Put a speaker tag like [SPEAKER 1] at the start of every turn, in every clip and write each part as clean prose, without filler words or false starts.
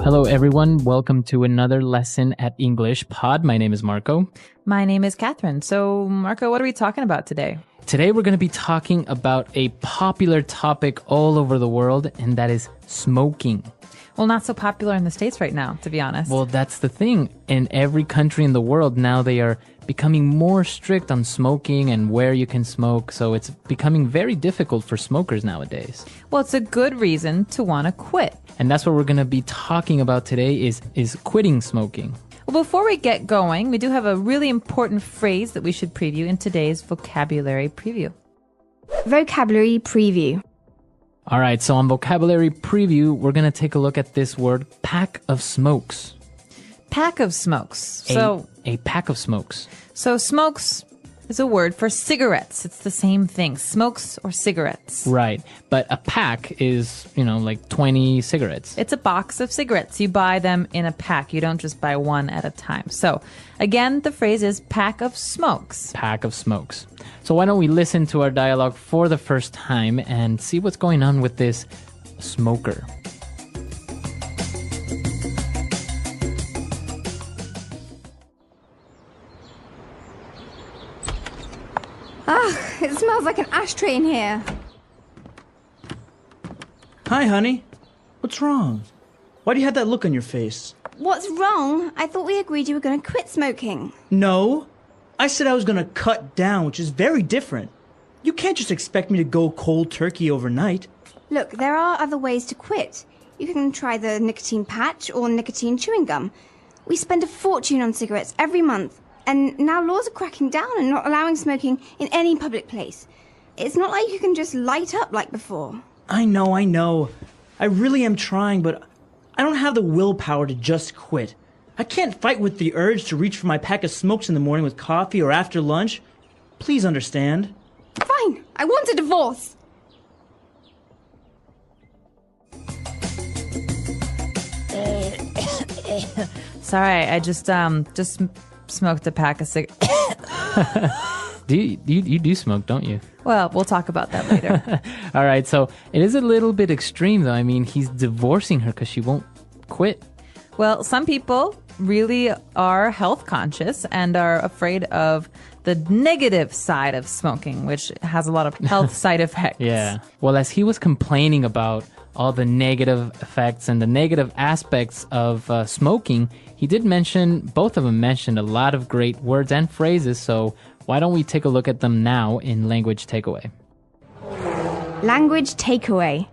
[SPEAKER 1] Hello, everyone. Welcome to another lesson at English Pod. My name is Marco.
[SPEAKER 2] My name is Catherine. So, Marco, what are we talking about today?
[SPEAKER 1] Today, we're going to be talking about a popular topic all over the world, and that is smoking.
[SPEAKER 2] Well, not so popular in the States right now, to be honest.
[SPEAKER 1] Well, that's the thing. In every country in the world now, they are becoming more strict on smoking and where you can smoke. So it's becoming very difficult for smokers nowadays.
[SPEAKER 2] Well, it's a good reason to want to quit.
[SPEAKER 1] And that's what we're going to be talking about today is quitting smoking.
[SPEAKER 2] Well, before we get going, we do have a really important phrase that we should preview in today's vocabulary preview.
[SPEAKER 3] Vocabulary preview.
[SPEAKER 1] All right, so on vocabulary preview, we're going to take a look at this word, pack of smokes.
[SPEAKER 2] Pack of smokes.
[SPEAKER 1] A pack of smokes.
[SPEAKER 2] So smokes is a word for cigarettes. It's the same thing, smokes or cigarettes.
[SPEAKER 1] Right, but a pack is, like 20 cigarettes.
[SPEAKER 2] It's a box of cigarettes. You buy them in a pack. You don't just buy one at a time. So, again, the phrase is pack of smokes.
[SPEAKER 1] Pack of smokes. So why don't we listen to our dialogue for the first time and see what's going on with this smoker.
[SPEAKER 3] It smells like an ashtray in here.
[SPEAKER 4] Hi, honey. What's wrong? Why do you have that look on your face?
[SPEAKER 3] What's wrong? I thought we agreed you were going to quit smoking.
[SPEAKER 4] No. I said I was going to cut down, which is very different. You can't just expect me to go cold turkey overnight.
[SPEAKER 3] Look, there are other ways to quit. You can try the nicotine patch or nicotine chewing gum. We spend a fortune on cigarettes every month. And now laws are cracking down and not allowing smoking in any public place. It's not like you can just light up like before.
[SPEAKER 4] I know. I really am trying, but I don't have the willpower to just quit. I can't fight with the urge to reach for my pack of smokes in the morning with coffee or after lunch. Please understand.
[SPEAKER 3] Fine, I want a divorce.
[SPEAKER 2] Sorry, I just smoked a pack of cigarettes.
[SPEAKER 1] You do smoke, don't you?
[SPEAKER 2] Well, we'll talk about that later.
[SPEAKER 1] All right, so it is a little bit extreme, though. I mean, he's divorcing her because she won't quit.
[SPEAKER 2] Well, some people really are health conscious and are afraid of the negative side of smoking, which has a lot of health side effects.
[SPEAKER 1] Yeah. Well, as he was complaining about all the negative effects and the negative aspects of smoking, he did mention, both of them mentioned a lot of great words and phrases, so why don't we take a look at them now in Language Takeaway?
[SPEAKER 3] Language takeaway.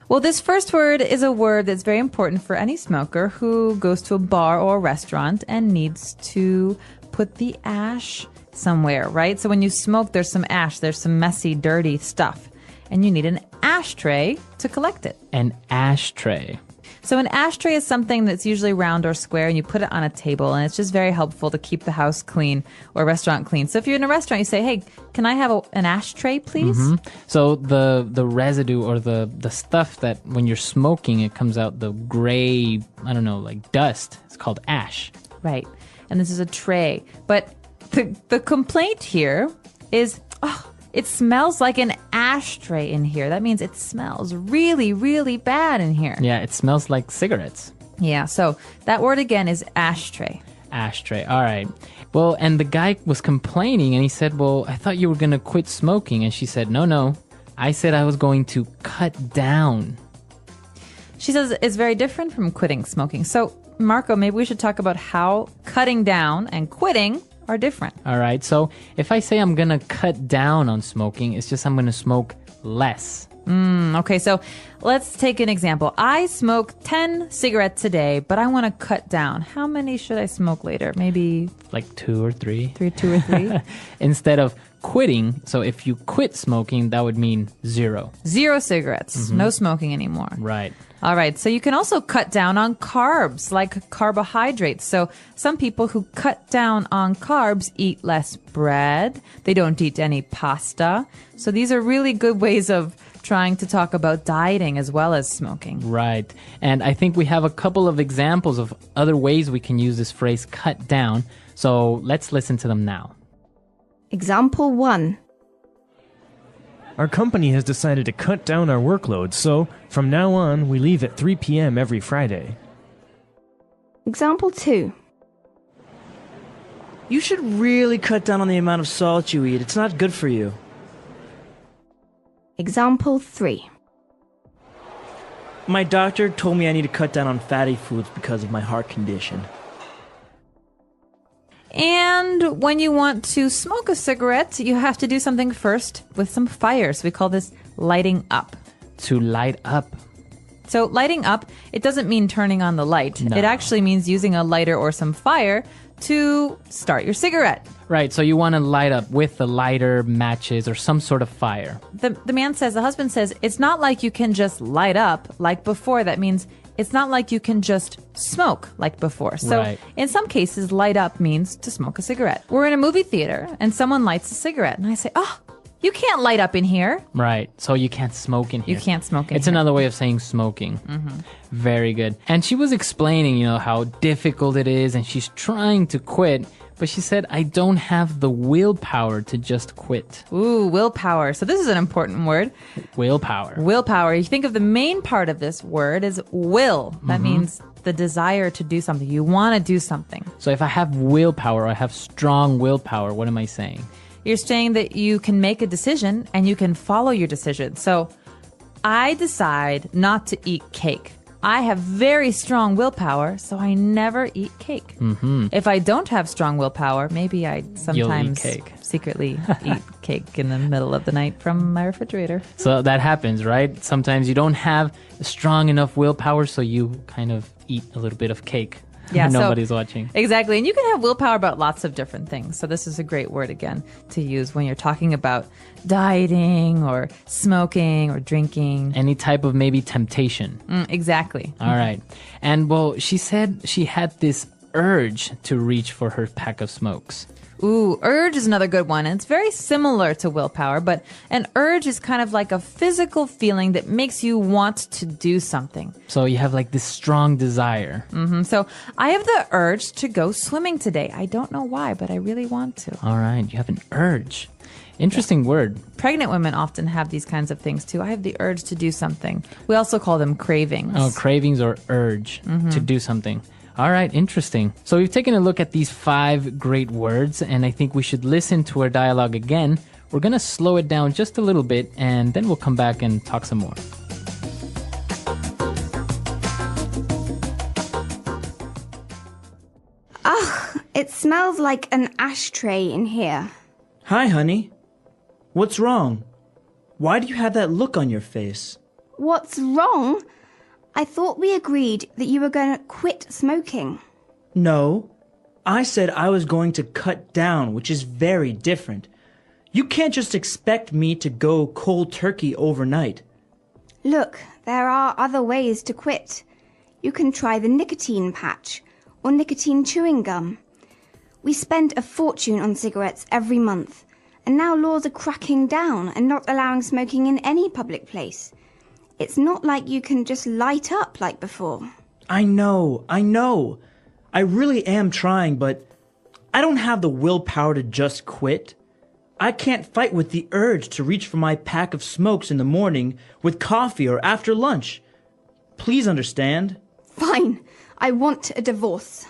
[SPEAKER 2] Well, this first word is a word that's very important for any smoker who goes to a bar or a restaurant and needs to put the ash somewhere, right? So when you smoke, there's some ash, there's some messy, dirty stuff, and you need an ashtray to collect it.
[SPEAKER 1] An ashtray.
[SPEAKER 2] So an ashtray is something that's usually round or square, and you put it on a table, and it's just very helpful to keep the house clean or a restaurant clean. So if you're in a restaurant, you say, hey, can I have an ashtray, please?
[SPEAKER 1] Mm-hmm. So the residue or the stuff that when you're smoking, it comes out the gray, I don't know, like dust. It's called ash.
[SPEAKER 2] Right. And this is a tray. But the complaint here is, it smells like an ashtray in here. That means it smells really, really bad in here.
[SPEAKER 1] Yeah, it smells like cigarettes.
[SPEAKER 2] Yeah, so that word again is ashtray.
[SPEAKER 1] Ashtray. All right. Well, and the guy was complaining and he said, well, I thought you were going to quit smoking. And she said, no. I said I was going to cut down.
[SPEAKER 2] She says it's very different from quitting smoking. So, Marco, maybe we should talk about how cutting down and quitting are different.
[SPEAKER 1] All right. So if I say I'm going to cut down on smoking, it's just I'm going to smoke less.
[SPEAKER 2] Okay, so let's take an example. I smoke 10 cigarettes a day, but I want to cut down. How many should I smoke later? Maybe
[SPEAKER 1] like 2 or 3.
[SPEAKER 2] 2 or 3.
[SPEAKER 1] Instead of quitting, so if you quit smoking, that would mean 0.
[SPEAKER 2] 0 cigarettes.
[SPEAKER 1] Mm-hmm.
[SPEAKER 2] No smoking anymore.
[SPEAKER 1] Right.
[SPEAKER 2] All right, so you can also cut down on carbs, like carbohydrates. So some people who cut down on carbs eat less bread. They don't eat any pasta. So these are really good ways of trying to talk about dieting as well as smoking.
[SPEAKER 1] Right. And I think we have a couple of examples of other ways we can use this phrase cut down. So let's listen to them now.
[SPEAKER 3] Example 1.
[SPEAKER 5] Our company has decided to cut down our workload, so from now on, we leave at 3 p.m. every Friday.
[SPEAKER 3] Example 2.
[SPEAKER 4] You should really cut down on the amount of salt you eat. It's not good for you.
[SPEAKER 3] Example 3.
[SPEAKER 4] My doctor told me I need to cut down on fatty foods because of my heart condition.
[SPEAKER 2] And when you want to smoke a cigarette, you have to do something first with some fire. So we call this lighting up.
[SPEAKER 1] To light up.
[SPEAKER 2] So lighting up, it doesn't mean turning on the light.
[SPEAKER 1] No.
[SPEAKER 2] It actually means using a lighter or some fire to start your cigarette.
[SPEAKER 1] Right, so you want to light up with the lighter, matches, or some sort of fire.
[SPEAKER 2] The man says, the husband says, it's not like you can just light up like before. That means it's not like you can just smoke like before. So
[SPEAKER 1] Right.
[SPEAKER 2] in some cases, light up means to smoke a cigarette. We're in a movie theater and someone lights a cigarette. And I say, oh, you can't light up in here.
[SPEAKER 1] Right, so you can't smoke in here.
[SPEAKER 2] You can't smoke in
[SPEAKER 1] It's
[SPEAKER 2] here.
[SPEAKER 1] another way of saying smoking. Very good. And she was explaining, how difficult it is, and she's trying to quit, but she said, I don't have the willpower to just quit.
[SPEAKER 2] Ooh, willpower. So this is an important word.
[SPEAKER 1] Willpower.
[SPEAKER 2] Willpower. You think of the main part of this word is will. That means the desire to do something. You want to do something.
[SPEAKER 1] So if I have willpower, I have strong willpower, what am I saying?
[SPEAKER 2] You're saying that you can make a decision and you can follow your decision. So I decide not to eat cake. I have very strong willpower, so I never eat cake. Mm-hmm. If I don't have strong willpower, maybe I sometimes
[SPEAKER 1] cake.
[SPEAKER 2] secretly eat cake in the middle of the night from my refrigerator.
[SPEAKER 1] So that happens, right? Sometimes you don't have strong enough willpower, so you kind of eat a little bit of cake.
[SPEAKER 2] Yeah, so-
[SPEAKER 1] Nobody's watching.
[SPEAKER 2] Exactly. And you can have willpower about lots of different things. So this is a great word, again, to use when you're talking about dieting or smoking or drinking.
[SPEAKER 1] Any type of maybe temptation.
[SPEAKER 2] Exactly.
[SPEAKER 1] All right. And well, she said she had this urge to reach for her pack of smokes.
[SPEAKER 2] Ooh, urge is another good one. And it's very similar to willpower, but an urge is kind of like a physical feeling that makes you want to do something.
[SPEAKER 1] So you have like this strong desire.
[SPEAKER 2] So I have the urge to go swimming today. I don't know why, but I really want to.
[SPEAKER 1] All right. You have an urge. Interesting word.
[SPEAKER 2] Pregnant women often have these kinds of things too. I have the urge to do something. We also call them cravings.
[SPEAKER 1] Oh, cravings or urge to do something. All right, interesting. So we've taken a look at these 5 great words, and I think we should listen to our dialogue again. We're going to slow it down just a little bit, and then we'll come back and talk some more.
[SPEAKER 3] It smells like an ashtray in here.
[SPEAKER 4] Hi, honey. What's wrong? Why do you have that look on your face?
[SPEAKER 3] What's wrong? I thought we agreed that you were going to quit smoking.
[SPEAKER 4] No, I said I was going to cut down, which is very different. You can't just expect me to go cold turkey overnight.
[SPEAKER 3] Look, there are other ways to quit. You can try the nicotine patch or nicotine chewing gum. We spend a fortune on cigarettes every month, and now laws are cracking down and not allowing smoking in any public place. It's not like you can just light up like before.
[SPEAKER 4] I know. I really am trying, but I don't have the willpower to just quit. I can't fight with the urge to reach for my pack of smokes in the morning with coffee or after lunch. Please understand.
[SPEAKER 3] Fine, I want a divorce.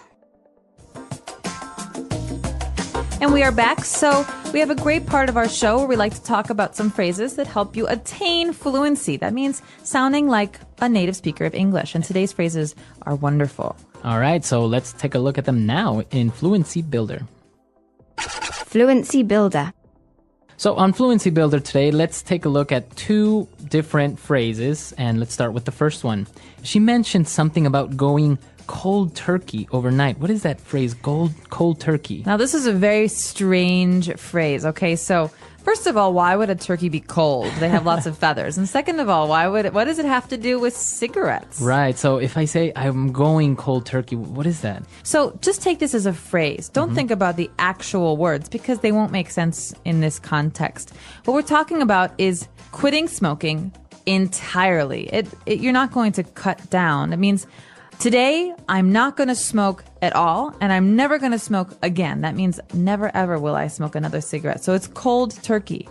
[SPEAKER 2] And we are back. So we have a great part of our show where we like to talk about some phrases that help you attain fluency. That means sounding like a native speaker of English. And today's phrases are wonderful.
[SPEAKER 1] All right, so let's take a look at them now in Fluency Builder.
[SPEAKER 3] Fluency Builder.
[SPEAKER 1] So on Fluency Builder today, let's take a look at 2 different phrases, and let's start with the first one. She mentioned something about going cold turkey overnight. What is that phrase, cold turkey?
[SPEAKER 2] Now, this is a very strange phrase. Okay, so first of all, why would a turkey be cold? They have lots of feathers. And second of all, what does it have to do with cigarettes?
[SPEAKER 1] Right, so if I say I'm going cold turkey, what is that?
[SPEAKER 2] So just take this as a phrase. Don't think about the actual words because they won't make sense in this context. What we're talking about is quitting smoking entirely. You're not going to cut down. It means today I'm not going to smoke at all, and I'm never going to smoke again. That means never ever will I smoke another cigarette. So it's cold turkey.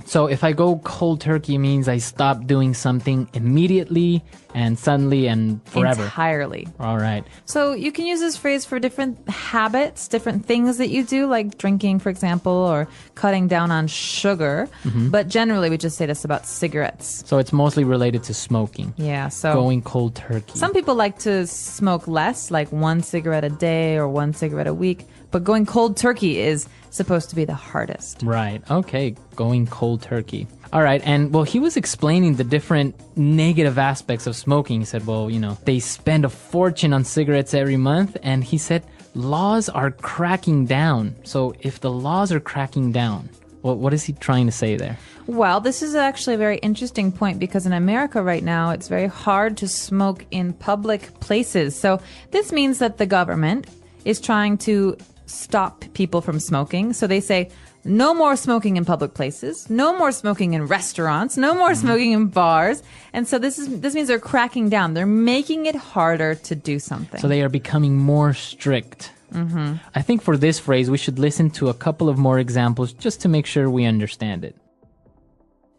[SPEAKER 1] So if I go cold turkey, means I stop doing something immediately and suddenly and forever.
[SPEAKER 2] Entirely.
[SPEAKER 1] All right.
[SPEAKER 2] So you can use this phrase for different habits, different things that you do, like drinking, for example, or cutting down on sugar. But generally, we just say this about cigarettes.
[SPEAKER 1] So it's mostly related to smoking.
[SPEAKER 2] Yeah, so
[SPEAKER 1] Going cold turkey.
[SPEAKER 2] some people like to smoke less, like 1 cigarette a day or 1 cigarette a week. But going cold turkey is supposed to be the hardest.
[SPEAKER 1] Right. Okay. Going cold turkey. All right. And well, he was explaining the different negative aspects of smoking. He said, well, they spend a fortune on cigarettes every month. And he said, laws are cracking down. So if the laws are cracking down, what is he trying to say there?
[SPEAKER 2] Well, this is actually a very interesting point because in America right now, it's very hard to smoke in public places. So this means that the government is trying to stop people from smoking. So they say, no more smoking in public places, no more smoking in restaurants, no more smoking in bars. And so this means they're cracking down. They're making it harder to do something.
[SPEAKER 1] So they are becoming more strict. I think for this phrase, we should listen to a couple of more examples just to make sure we understand it.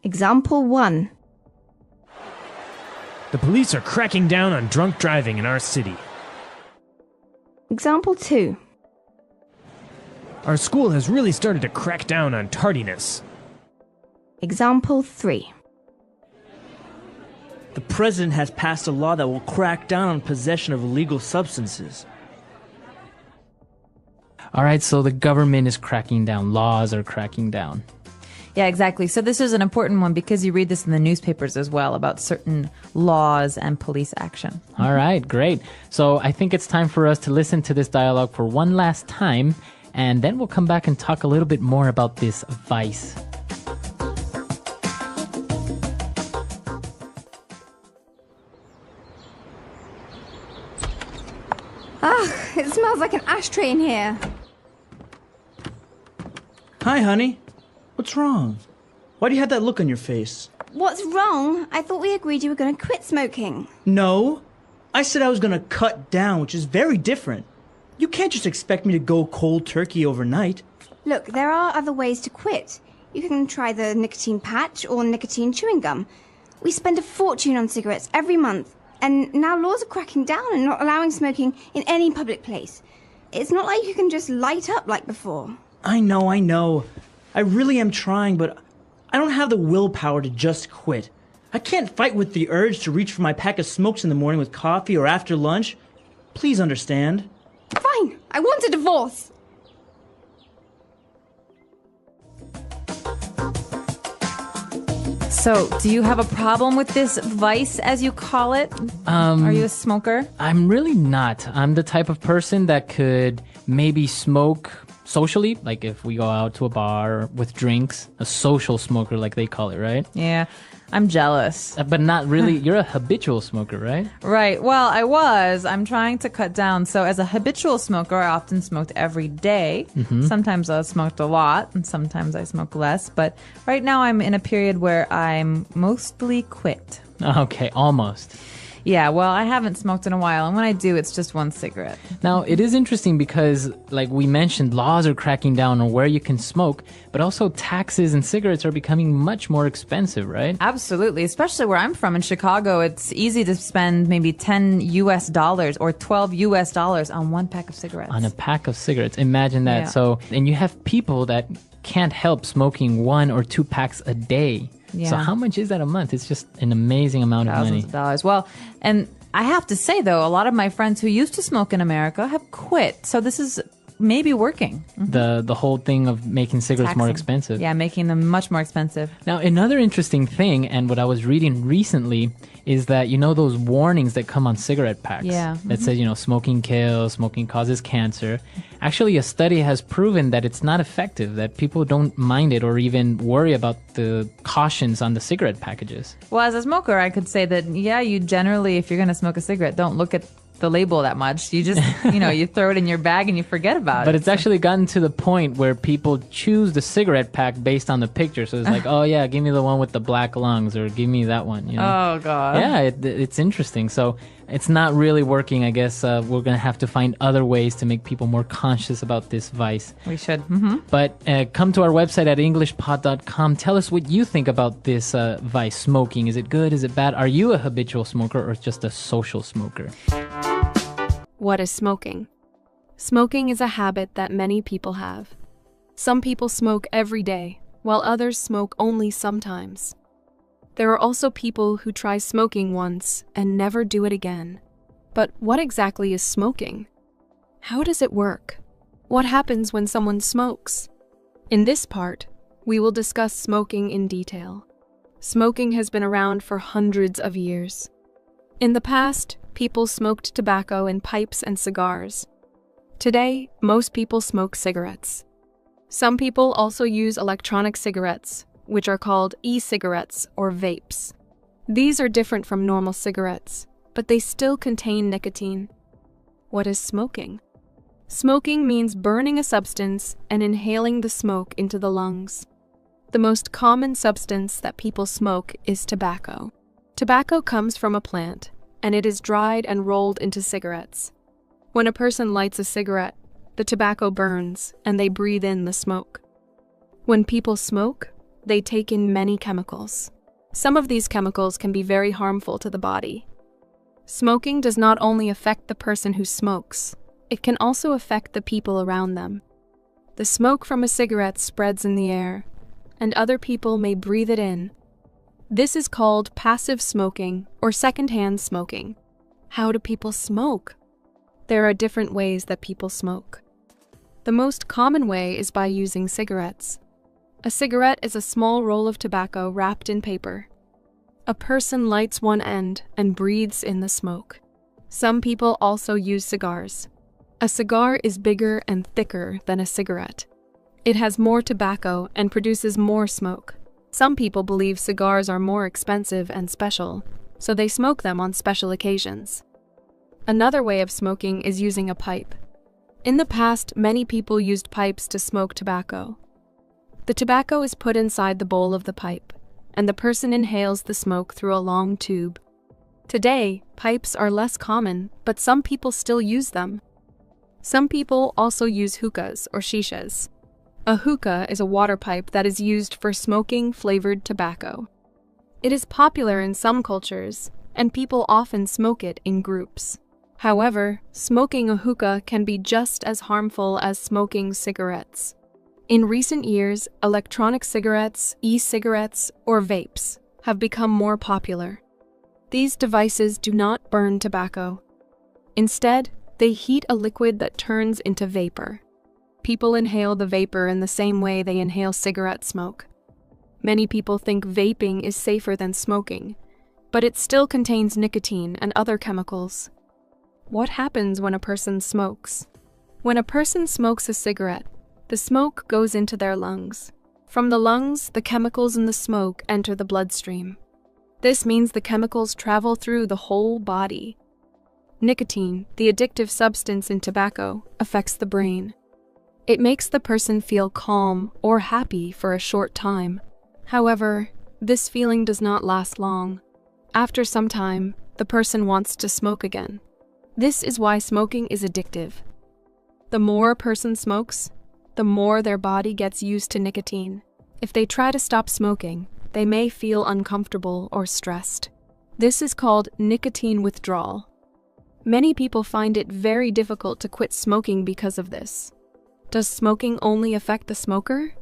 [SPEAKER 3] Example 1.
[SPEAKER 5] The police are cracking down on drunk driving in our city.
[SPEAKER 3] Example 2.
[SPEAKER 5] Our school has really started to crack down on tardiness.
[SPEAKER 3] Example 3.
[SPEAKER 4] The president has passed a law that will crack down on possession of illegal substances.
[SPEAKER 1] All right, so the government is cracking down. Laws are cracking down.
[SPEAKER 2] Yeah, exactly. So this is an important one because you read this in the newspapers as well about certain laws and police action.
[SPEAKER 1] All right, great. So I think it's time for us to listen to this dialogue for one last time, and then we'll come back and talk a little bit more about this vice.
[SPEAKER 3] It smells like an ashtray in here.
[SPEAKER 4] Hi, honey. What's wrong? Why do you have that look on your face?
[SPEAKER 3] What's wrong? I thought we agreed you were going to quit smoking.
[SPEAKER 4] No. I said I was going to cut down, which is very different. You can't just expect me to go cold turkey overnight.
[SPEAKER 3] Look, there are other ways to quit. You can try the nicotine patch or nicotine chewing gum. We spend a fortune on cigarettes every month, and now laws are cracking down and not allowing smoking in any public place. It's not like you can just light up like before.
[SPEAKER 4] I know. I really am trying, but I don't have the willpower to just quit. I can't fight with the urge to reach for my pack of smokes in the morning with coffee or after lunch. Please understand.
[SPEAKER 3] Fine, I want a divorce.
[SPEAKER 2] So, do you have a problem with this vice, as you call it? Are you a smoker?
[SPEAKER 1] I'm really not. I'm the type of person that could maybe smoke socially, like if we go out to a bar with drinks, a social smoker like they call it, right?
[SPEAKER 2] Yeah, I'm jealous.
[SPEAKER 1] But not really. You're a habitual smoker, right?
[SPEAKER 2] Right. Well, I'm trying to cut down. So as a habitual smoker, I often smoked every day. Sometimes I smoked a lot and sometimes I smoke less. But right now I'm in a period where I'm mostly quit.
[SPEAKER 1] Okay, almost.
[SPEAKER 2] Yeah, well, I haven't smoked in a while, and when I do, it's just 1 cigarette.
[SPEAKER 1] Now, it is interesting because, like we mentioned, laws are cracking down on where you can smoke, but also taxes and cigarettes are becoming much more expensive, right?
[SPEAKER 2] Absolutely, especially where I'm from in Chicago. It's easy to spend maybe $10 or $12 on 1 pack of cigarettes.
[SPEAKER 1] On a pack of cigarettes. Imagine that.
[SPEAKER 2] Yeah.
[SPEAKER 1] So, and you have people that can't help smoking 1 or 2 packs a day.
[SPEAKER 2] Yeah.
[SPEAKER 1] So how much is that a month? It's just an amazing amount of money.
[SPEAKER 2] Thousands of dollars. Well, and I have to say, though, a lot of my friends who used to smoke in America have quit. So this is maybe working.
[SPEAKER 1] The whole thing of making cigarettes more
[SPEAKER 2] Taxing.
[SPEAKER 1] expensive.
[SPEAKER 2] Yeah, making them much more expensive.
[SPEAKER 1] Now, another interesting thing, and what I was reading recently, is that, those warnings that come on cigarette packs
[SPEAKER 2] Yeah.
[SPEAKER 1] that says, smoking kills, smoking causes cancer. Actually, a study has proven that it's not effective, that people don't mind it or even worry about the cautions on the cigarette packages.
[SPEAKER 2] Well, as a smoker, I could say that, yeah, you generally, if you're going to smoke a cigarette, don't look at the label that much. You just, you throw it in your bag and you forget about it.
[SPEAKER 1] But it's actually gotten to the point where people choose the cigarette pack based on the picture. So it's like, oh yeah, give me the one with the black lungs, or give me that one.
[SPEAKER 2] Oh God.
[SPEAKER 1] Yeah, it's interesting. So it's not really working. I guess we're gonna have to find other ways to make people more conscious about this vice.
[SPEAKER 2] We should.
[SPEAKER 1] But come to our website at EnglishPod.com. Tell us what you think about this vice, smoking. Is it good? Is it bad? Are you a habitual smoker or just a social smoker?
[SPEAKER 6] What is smoking? Smoking is a habit that many people have. Some people smoke every day, while others smoke only sometimes. There are also people who try smoking once and never do it again. But what exactly is smoking? How does it work? What happens when someone smokes? In this part, we will discuss smoking in detail. Smoking has been around for hundreds of years. In the past, people smoked tobacco in pipes and cigars. Today, most people smoke cigarettes. Some people also use electronic cigarettes, which are called e-cigarettes or vapes. These are different from normal cigarettes, but they still contain nicotine. What is smoking? Smoking means burning a substance and inhaling the smoke into the lungs. The most common substance that people smoke is tobacco. Tobacco comes from a plant, and it is dried and rolled into cigarettes. When a person lights a cigarette, the tobacco burns and they breathe in the smoke. When people smoke, they take in many chemicals. Some of these chemicals can be very harmful to the body. Smoking does not only affect the person who smokes, it can also affect the people around them. The smoke from a cigarette spreads in the air, and other people may breathe it in. This is called passive smoking or secondhand smoking. How do people smoke? There are different ways that people smoke. The most common way is by using cigarettes. A cigarette is a small roll of tobacco wrapped in paper. A person lights one end and breathes in the smoke. Some people also use cigars. A cigar is bigger and thicker than a cigarette. It has more tobacco and produces more smoke. Some people believe cigars are more expensive and special, so they smoke them on special occasions. Another way of smoking is using a pipe. In the past, many people used pipes to smoke tobacco. The tobacco is put inside the bowl of the pipe, and the person inhales the smoke through a long tube. Today, pipes are less common, but some people still use them. Some people also use hookahs or shishas. A hookah is a water pipe that is used for smoking flavored tobacco. It is popular in some cultures, and people often smoke it in groups. However, smoking a hookah can be just as harmful as smoking cigarettes. In recent years, electronic cigarettes, e-cigarettes, or vapes have become more popular. These devices do not burn tobacco. Instead, they heat a liquid that turns into vapor. People inhale the vapor in the same way they inhale cigarette smoke. Many people think vaping is safer than smoking, but it still contains nicotine and other chemicals. What happens when a person smokes? When a person smokes a cigarette, the smoke goes into their lungs. From the lungs, the chemicals in the smoke enter the bloodstream. This means the chemicals travel through the whole body. Nicotine, the addictive substance in tobacco, affects the brain. It makes the person feel calm or happy for a short time. However, this feeling does not last long. After some time, the person wants to smoke again. This is why smoking is addictive. The more a person smokes, the more their body gets used to nicotine. If they try to stop smoking, they may feel uncomfortable or stressed. This is called nicotine withdrawal. Many people find it very difficult to quit smoking because of this. Does smoking only affect the smoker?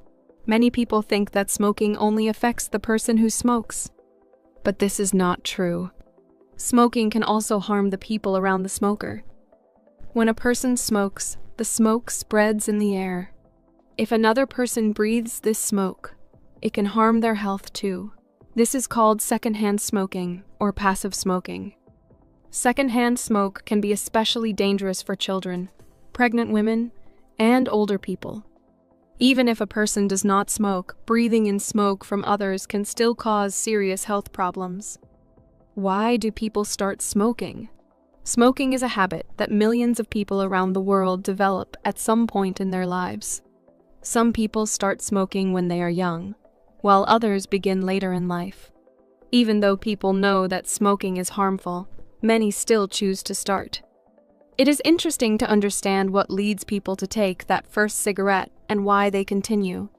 [SPEAKER 6] Many people think that smoking only affects the person who smokes. But this is not true. Smoking can also harm the people around the smoker. When a person smokes, the smoke spreads in the air. If another person breathes this smoke, it can harm their health too. This is called secondhand smoking or passive smoking. Secondhand smoke can be especially dangerous for children, pregnant women, and older people. Even if a person does not smoke, breathing in smoke from others can still cause serious health problems. Why do people start smoking? Smoking is a habit that millions of people around the world develop at some point in their lives. Some people start smoking when they are young, while others begin later in life. Even though people know that smoking is harmful, many still choose to start. It is interesting to understand what leads people to take that first cigarette and why they continue.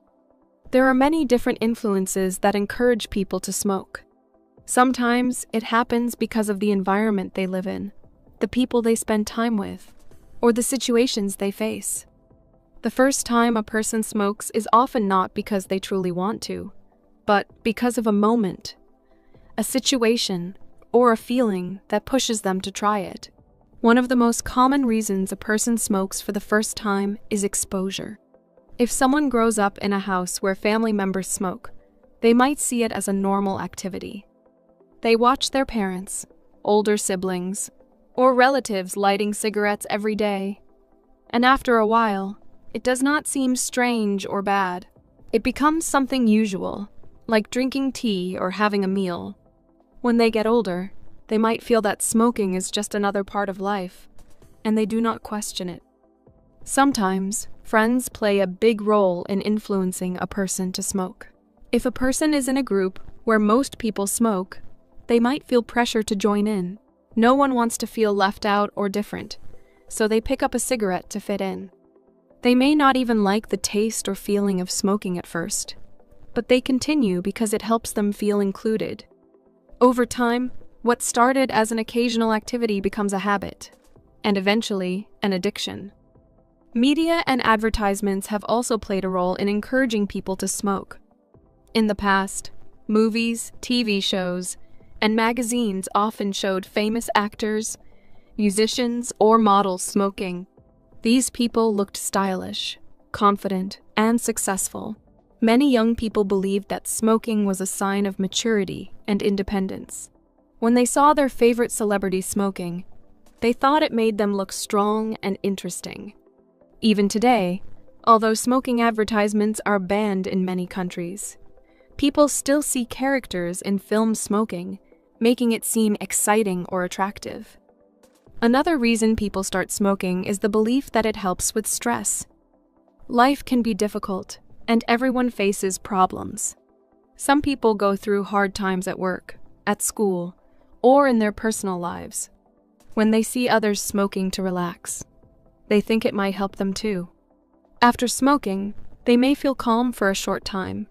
[SPEAKER 6] There are many different influences that encourage people to smoke. Sometimes it happens because of the environment they live in, the people they spend time with, or the situations they face. The first time a person smokes is often not because they truly want to, but because of a moment, a situation, or a feeling that pushes them to try it. One of the most common reasons a person smokes for the first time is exposure. If someone grows up in a house where family members smoke, they might see it as a normal activity. They watch their parents, older siblings, or relatives lighting cigarettes every day, and after a while, it does not seem strange or bad. It becomes something usual, like drinking tea or having a meal. When they get older, they might feel that smoking is just another part of life, and they do not question it. Sometimes, friends play a big role in influencing a person to smoke. If a person is in a group where most people smoke, they might feel pressure to join in. No one wants to feel left out or different, so they pick up a cigarette to fit in. They may not even like the taste or feeling of smoking at first, but they continue because it helps them feel included. Over time, what started as an occasional activity becomes a habit, and eventually an addiction. Media and advertisements have also played a role in encouraging people to smoke. In the past, movies, TV shows, and magazines often showed famous actors, musicians, or models smoking. These people looked stylish, confident, and successful. Many young people believed that smoking was a sign of maturity and independence. When they saw their favorite celebrity smoking, they thought it made them look strong and interesting. Even today, although smoking advertisements are banned in many countries, people still see characters in films smoking, making it seem exciting or attractive. Another reason people start smoking is the belief that it helps with stress. Life can be difficult, and everyone faces problems. Some people go through hard times at work, at school, or in their personal lives. When they see others smoking to relax, they think it might help them too. After smoking, they may feel calm for a short time,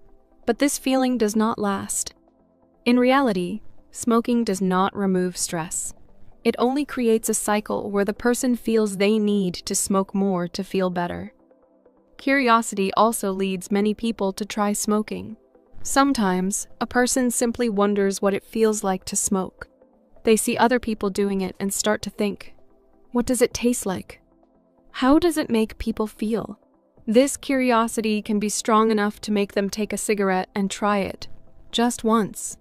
[SPEAKER 6] but this feeling does not last. In reality, smoking does not remove stress. It only creates a cycle where the person feels they need to smoke more to feel better. Curiosity also leads many people to try smoking. Sometimes, a person simply wonders what it feels like to smoke. They see other people doing it and start to think, what does it taste like? How does it make people feel? This curiosity can be strong enough to make them take a cigarette and try it, just once.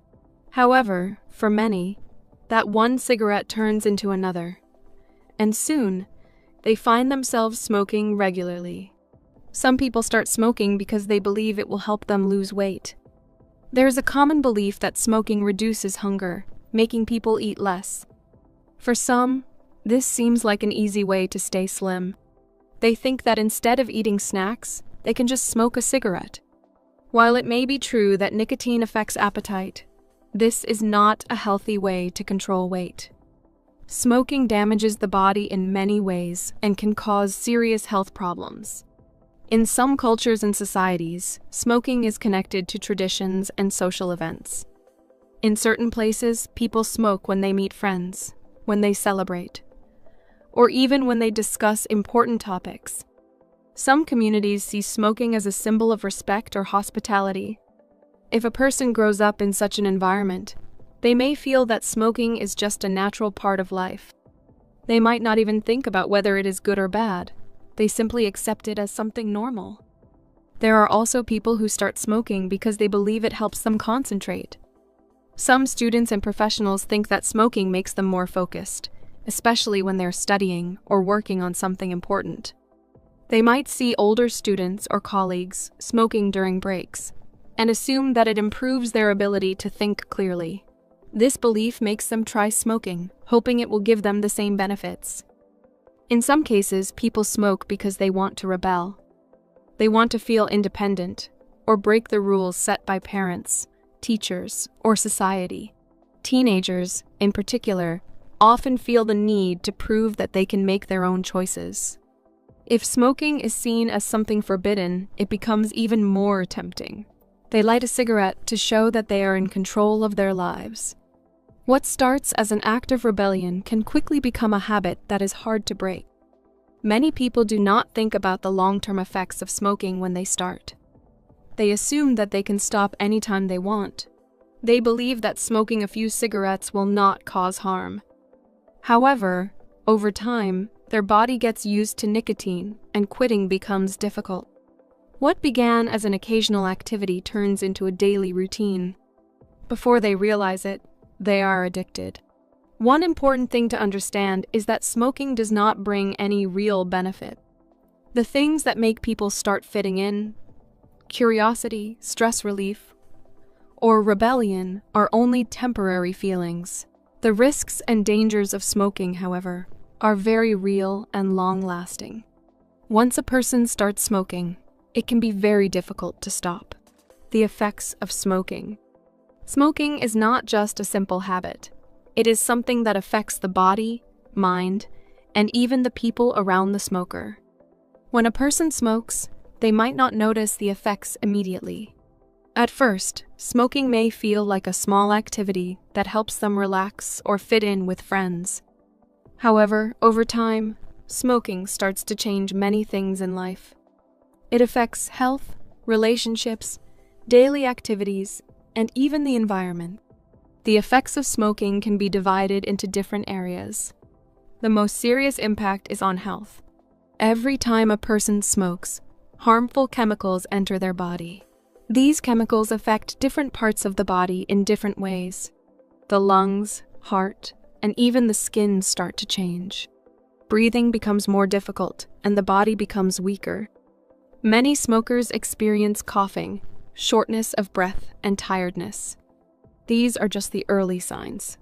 [SPEAKER 6] However, for many, that one cigarette turns into another, and soon, they find themselves smoking regularly. Some people start smoking because they believe it will help them lose weight. There is a common belief that smoking reduces hunger, making people eat less. For some, this seems like an easy way to stay slim. They think that instead of eating snacks, they can just smoke a cigarette. While it may be true that nicotine affects appetite, this is not a healthy way to control weight. Smoking damages the body in many ways and can cause serious health problems. In some cultures and societies, smoking is connected to traditions and social events. In certain places, people smoke when they meet friends, when they celebrate, or even when they discuss important topics. Some communities see smoking as a symbol of respect or hospitality. If a person grows up in such an environment, they may feel that smoking is just a natural part of life. They might not even think about whether it is good or bad. They simply accept it as something normal. There are also people who start smoking because they believe it helps them concentrate. Some students and professionals think that smoking makes them more focused, especially when they're studying or working on something important. They might see older students or colleagues smoking during breaks and assume that it improves their ability to think clearly. This belief makes them try smoking, hoping it will give them the same benefits. In some cases, people smoke because they want to rebel. They want to feel independent or break the rules set by parents, teachers, or society. Teenagers, in particular, often feel the need to prove that they can make their own choices. If smoking is seen as something forbidden, it becomes even more tempting. They light a cigarette to show that they are in control of their lives. What starts as an act of rebellion can quickly become a habit that is hard to break. Many people do not think about the long-term effects of smoking when they start. They assume that they can stop anytime they want. They believe that smoking a few cigarettes will not cause harm. However, over time, their body gets used to nicotine and quitting becomes difficult. What began as an occasional activity turns into a daily routine. Before they realize it, they are addicted. One important thing to understand is that smoking does not bring any real benefit. The things that make people start fitting in, curiosity, stress relief, or rebellion are only temporary feelings. The risks and dangers of smoking, however, are very real and long-lasting. Once a person starts smoking, it can be very difficult to stop. The effects of smoking. Smoking is not just a simple habit. It is something that affects the body, mind, and even the people around the smoker. When a person smokes, they might not notice the effects immediately. At first, smoking may feel like a small activity that helps them relax or fit in with friends. However, over time, smoking starts to change many things in life. It affects health, relationships, daily activities, and even the environment. The effects of smoking can be divided into different areas. The most serious impact is on health. Every time a person smokes, harmful chemicals enter their body. These chemicals affect different parts of the body in different ways. The lungs, heart, and even the skin start to change. Breathing becomes more difficult, and the body becomes weaker. Many smokers experience coughing, shortness of breath, and tiredness. These are just the early signs.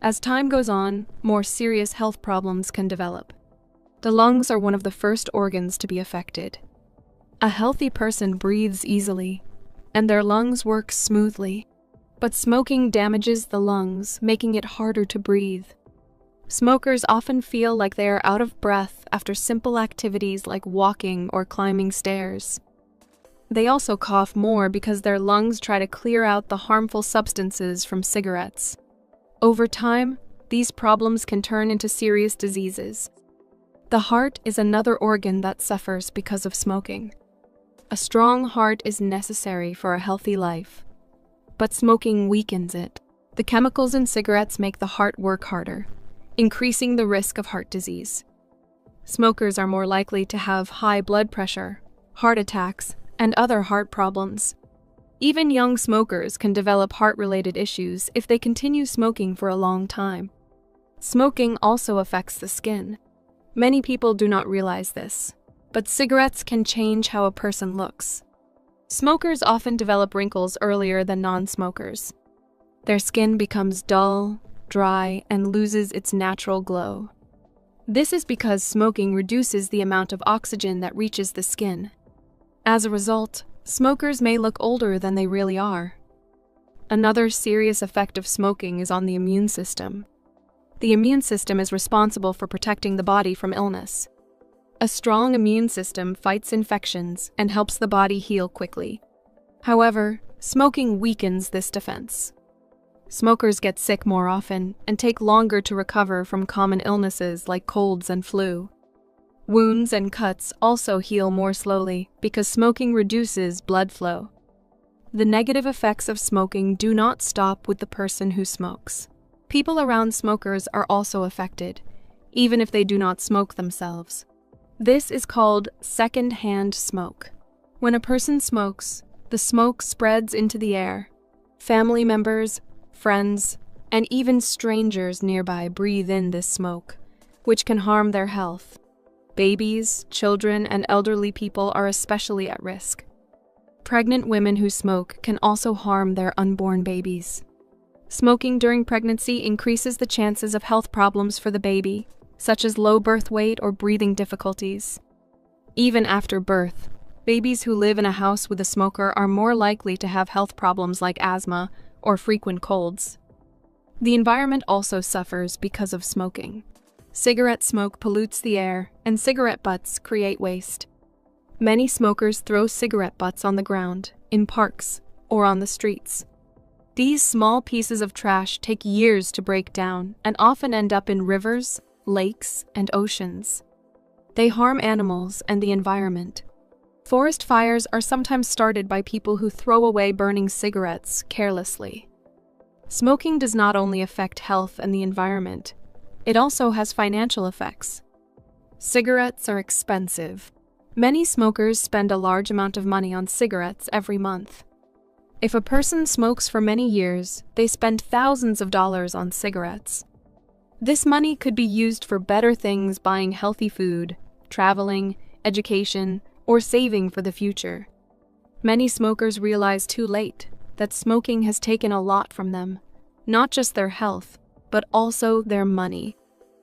[SPEAKER 6] As time goes on, more serious health problems can develop. The lungs are one of the first organs to be affected. A healthy person breathes easily, and their lungs work smoothly. But smoking damages the lungs, making it harder to breathe. Smokers often feel like they are out of breath after simple activities like walking or climbing stairs. They also cough more because their lungs try to clear out the harmful substances from cigarettes. Over time, these problems can turn into serious diseases. The heart is another organ that suffers because of smoking. A strong heart is necessary for a healthy life, but smoking weakens it. The chemicals in cigarettes make the heart work harder, increasing the risk of heart disease. Smokers are more likely to have high blood pressure, heart attacks, and other heart problems. Even young smokers can develop heart-related issues if they continue smoking for a long time. Smoking also affects the skin. Many people do not realize this, but cigarettes can change how a person looks. Smokers often develop wrinkles earlier than non-smokers. Their skin becomes dull, dry, and loses its natural glow. This is because smoking reduces the amount of oxygen that reaches the skin. As a result, smokers may look older than they really are. Another serious effect of smoking is on the immune system. The immune system is responsible for protecting the body from illness. A strong immune system fights infections and helps the body heal quickly. However, smoking weakens this defense. Smokers get sick more often and take longer to recover from common illnesses like colds and flu. Wounds and cuts also heal more slowly because smoking reduces blood flow. The negative effects of smoking do not stop with the person who smokes. People around smokers are also affected, even if they do not smoke themselves. This is called second-hand smoke. When a person smokes, the smoke spreads into the air. Family members, friends, and even strangers nearby breathe in this smoke, which can harm their health. Babies, children, and elderly people are especially at risk. Pregnant women who smoke can also harm their unborn babies. Smoking during pregnancy increases the chances of health problems for the baby, such as low birth weight or breathing difficulties. Even after birth, babies who live in a house with a smoker are more likely to have health problems like asthma or frequent colds. The environment also suffers because of smoking. Cigarette smoke pollutes the air, and cigarette butts create waste. Many smokers throw cigarette butts on the ground, in parks, or on the streets. These small pieces of trash take years to break down and often end up in rivers, lakes, and oceans. They harm animals and the environment. Forest fires are sometimes started by people who throw away burning cigarettes carelessly. Smoking does not only affect health and the environment, it also has financial effects. Cigarettes are expensive. Many smokers spend a large amount of money on cigarettes every month. If a person smokes for many years, they spend thousands of dollars on cigarettes. This money could be used for better things, buying healthy food, traveling, education, or saving for the future. Many smokers realize too late that smoking has taken a lot from them, not just their health, but also their money.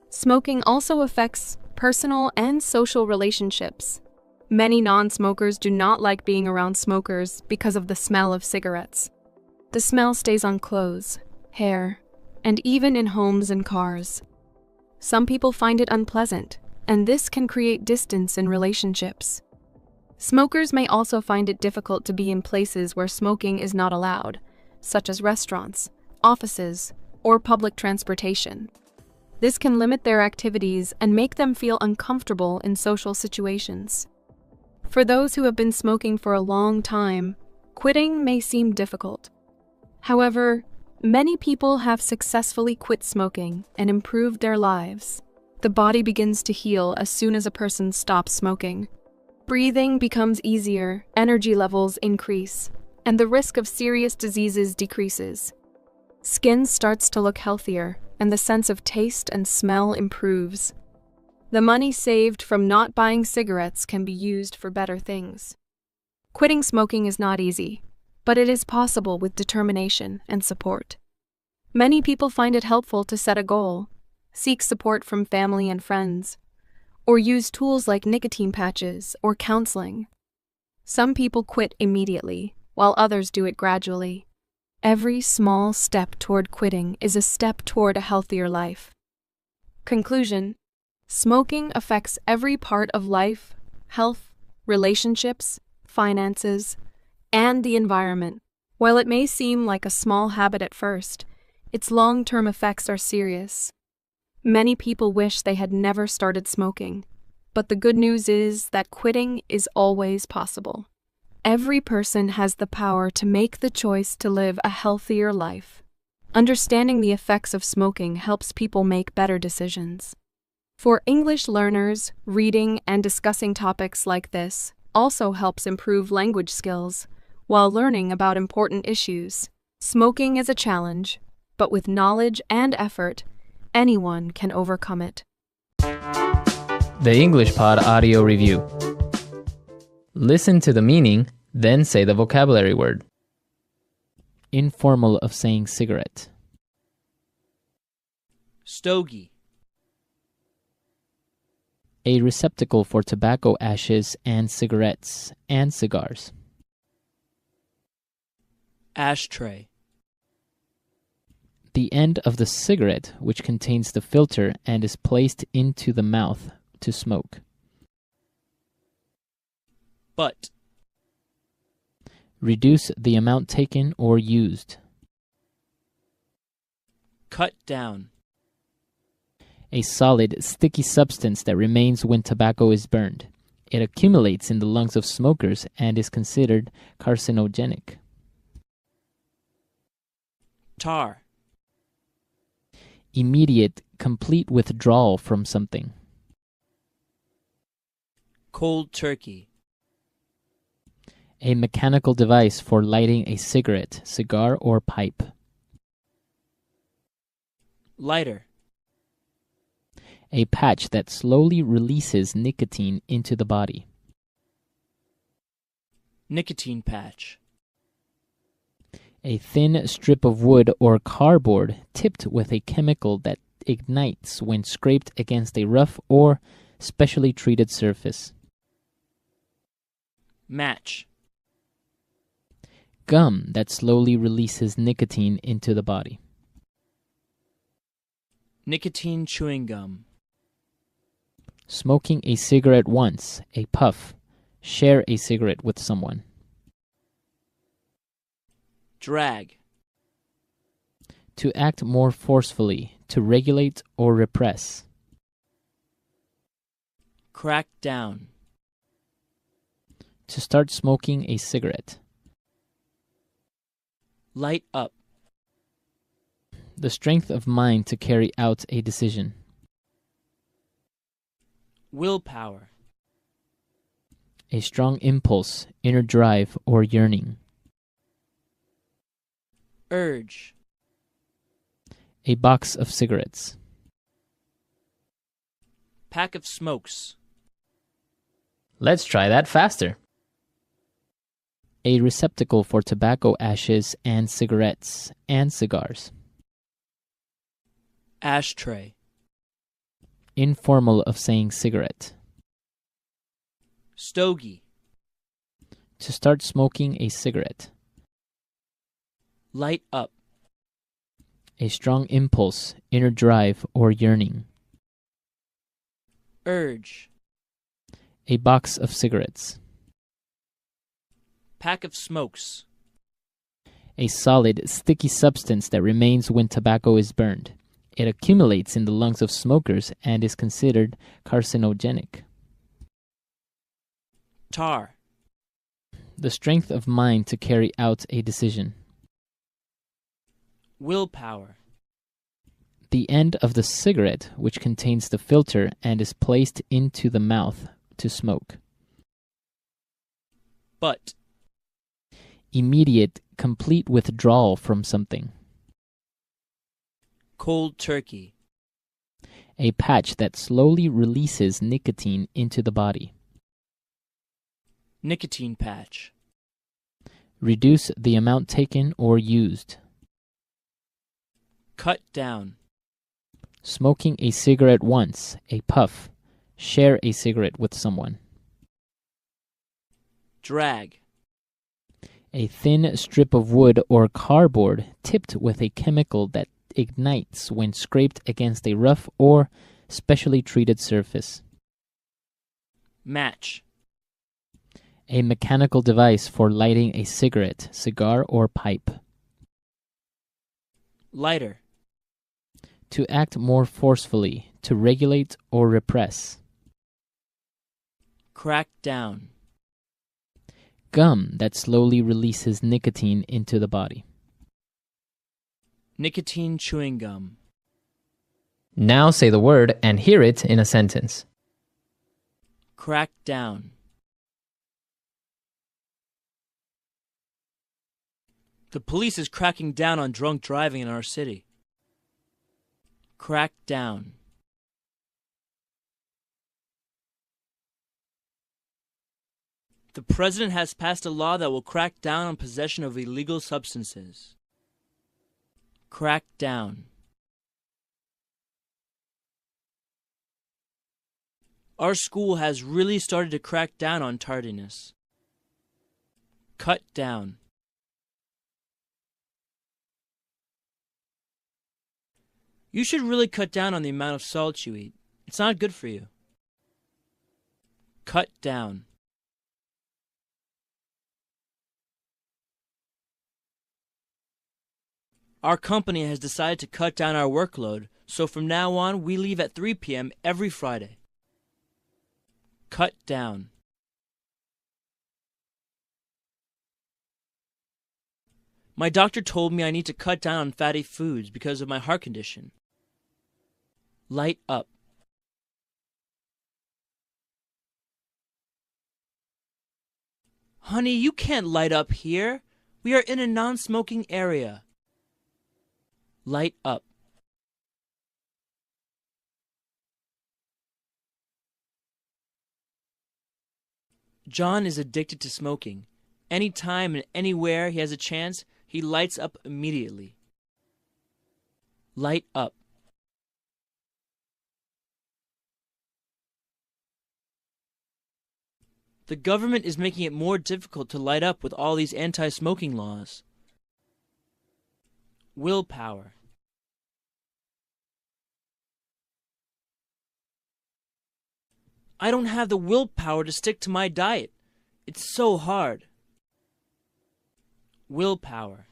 [SPEAKER 6] Smoking also affects personal and social relationships. Many non-smokers do not like being around smokers because of the smell of cigarettes. The smell stays on clothes, hair, and even in homes and cars. Some people find it unpleasant, and this can create distance in relationships. Smokers may also find it difficult to be in places where smoking is not allowed, such as restaurants, offices, or public transportation. This can limit their activities and make them feel uncomfortable in social situations. For those who have been smoking for a long time, quitting may seem difficult. However, many people have successfully quit smoking and improved their lives. The body begins to heal as soon as a person stops smoking. Breathing becomes easier, energy levels increase, and the risk of serious diseases decreases. Skin starts to look healthier, and the sense of taste and smell improves. The money saved from not buying cigarettes can be used for better things. Quitting smoking is not easy, but it is possible with determination and support. Many people find it helpful to set a goal, seek support from family and friends, or use tools like nicotine patches or counseling. Some people quit immediately, while others do it gradually. Every small step toward quitting is a step toward a healthier life. Conclusion: smoking affects every part of life, health, relationships, finances, and the environment. While it may seem like a small habit at first, its long-term effects are serious. Many people wish they had never started smoking, but the good news is that quitting is always possible. Every person has the power to make the choice to live a healthier life. Understanding the effects of smoking helps people make better decisions. For English learners, reading and discussing topics like this also helps improve language skills while learning about important issues. Smoking is a challenge, but with knowledge and effort, anyone can overcome it.
[SPEAKER 1] The English Pod Audio Review. Listen to the meaning, then say the vocabulary word. Informal of saying cigarette.
[SPEAKER 4] Stogie.
[SPEAKER 1] A receptacle for tobacco ashes and cigarettes and cigars.
[SPEAKER 4] Ashtray.
[SPEAKER 1] The end of the cigarette which contains the filter and is placed into the mouth to smoke.
[SPEAKER 4] Butt.
[SPEAKER 1] Reduce the amount taken or used.
[SPEAKER 4] Cut down.
[SPEAKER 1] A solid, sticky substance that remains when tobacco is burned. It accumulates in the lungs of smokers and is considered carcinogenic.
[SPEAKER 4] Tar.
[SPEAKER 1] Immediate, complete withdrawal from something.
[SPEAKER 4] Cold turkey.
[SPEAKER 1] A mechanical device for lighting a cigarette, cigar, or pipe.
[SPEAKER 4] Lighter.
[SPEAKER 1] A patch that slowly releases nicotine into the body.
[SPEAKER 4] Nicotine patch.
[SPEAKER 1] A thin strip of wood or cardboard tipped with a chemical that ignites when scraped against a rough or specially treated surface.
[SPEAKER 7] Match.
[SPEAKER 1] Gum that slowly releases nicotine into the body.
[SPEAKER 7] Nicotine chewing gum.
[SPEAKER 1] Smoking a cigarette once, a puff. Share a cigarette with someone.
[SPEAKER 7] Drag.
[SPEAKER 1] To act more forcefully, to regulate or repress.
[SPEAKER 7] Crack down.
[SPEAKER 1] To start smoking a cigarette.
[SPEAKER 7] Light up.
[SPEAKER 1] The strength of mind to carry out a decision.
[SPEAKER 7] Willpower.
[SPEAKER 1] A strong impulse, inner drive, or yearning.
[SPEAKER 7] Urge.
[SPEAKER 1] A box of cigarettes.
[SPEAKER 7] Pack of smokes.
[SPEAKER 1] Let's try that faster. A receptacle for tobacco ashes and cigarettes and cigars.
[SPEAKER 7] Ashtray.
[SPEAKER 1] Informal of saying cigarette.
[SPEAKER 7] Stogie.
[SPEAKER 1] To start smoking a cigarette.
[SPEAKER 7] Light up.
[SPEAKER 1] A strong impulse, inner drive, or yearning.
[SPEAKER 7] Urge.
[SPEAKER 1] A box of cigarettes.
[SPEAKER 7] Pack of smokes.
[SPEAKER 1] A solid, sticky substance that remains when tobacco is burned. It accumulates in the lungs of smokers and is considered carcinogenic.
[SPEAKER 7] Tar.
[SPEAKER 1] The strength of mind to carry out a decision.
[SPEAKER 7] Willpower.
[SPEAKER 1] The end of the cigarette, which contains the filter and is placed into the mouth to smoke.
[SPEAKER 7] Butt.
[SPEAKER 1] Immediate, complete withdrawal from something.
[SPEAKER 7] Cold turkey.
[SPEAKER 1] A patch that slowly releases nicotine into the body.
[SPEAKER 7] Nicotine patch.
[SPEAKER 1] Reduce the amount taken or used.
[SPEAKER 7] Cut down.
[SPEAKER 1] Smoking a cigarette once, a puff. Share a cigarette with someone.
[SPEAKER 7] Drag.
[SPEAKER 1] A thin strip of wood or cardboard tipped with a chemical that ignites when scraped against a rough or specially treated surface.
[SPEAKER 7] Match.
[SPEAKER 1] A mechanical device for lighting a cigarette, cigar, or pipe.
[SPEAKER 7] Lighter.
[SPEAKER 1] To act more forcefully, to regulate or repress.
[SPEAKER 7] Crack down.
[SPEAKER 1] Gum that slowly releases nicotine into the body.
[SPEAKER 7] Nicotine chewing gum.
[SPEAKER 8] Now say the word and hear it in a sentence.
[SPEAKER 7] Crack down. The police is cracking down on drunk driving in our city. Crack down. The president has passed a law that will crack down on possession of illegal substances. Crack down. Our school has really started to crack down on tardiness. Cut down. You should really cut down on the amount of salt you eat. It's not good for you. Cut down. Our company has decided to cut down our workload, so from now on we leave at 3 p.m. every Friday. Cut down. My doctor told me I need to cut down on fatty foods because of my heart condition. Light up. Honey, you can't light up here. We are in a non-smoking area. Light up. John is addicted to smoking. Anytime and anywhere he has a chance, He lights up immediately. Light up. The government is making it more difficult to light up with all these anti-smoking laws. Willpower. I don't have the willpower to stick to my diet. It's so hard. Willpower.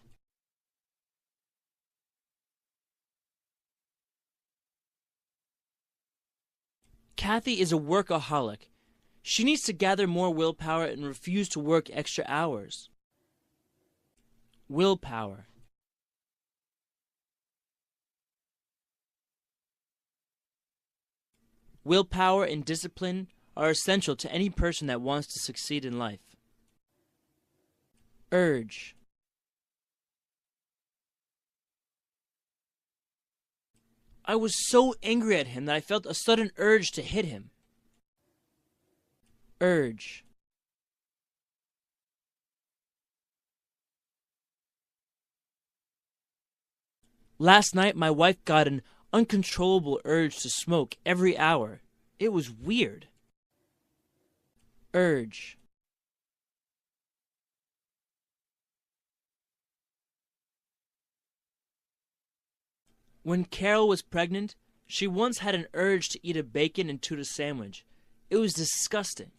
[SPEAKER 7] Kathy is a workaholic. She needs to gather more willpower and refuse to work extra hours. Willpower. Willpower and discipline are essential to any person that wants to succeed in life. Urge. I was so angry at him that I felt a sudden urge to hit him. Urge. Last night, my wife got an uncontrollable urge to smoke every hour. It was weird. Urge. When Carol was pregnant, she once had an urge to eat a bacon and tuna sandwich. It was disgusting.